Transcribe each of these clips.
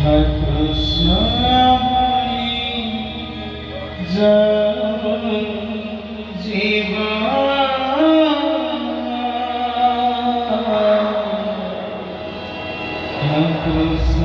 कृष्ण जीवा कृष्ण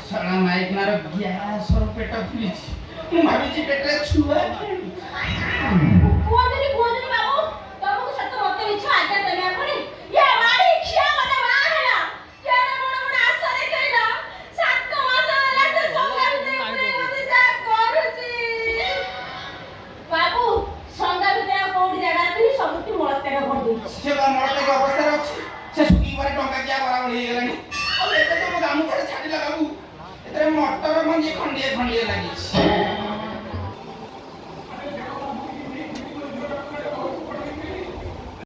साला माइक मारो ग्यास और पेट फुलिछि मु भाबिछि पेटरे छुआ कोदनी बाबू तमको सत्य मते इच्छा आज्ञा देना पड़े ये मारी खिया मते बाहला केना मोड़ आशा रे कइला 7 मास होला से संगा बिते मते जा करूची बाबू संगा बिते कोडी जगह रे सबुती मोळते कर देछि से बा मोळते के अवस्था रे अछि से सुकी बारे टंका किया बरा बळी गेलानी अब एते तो गामु छाडी छाडी बाबू एते मटर मंजे खंडिए खंडिए लागिछि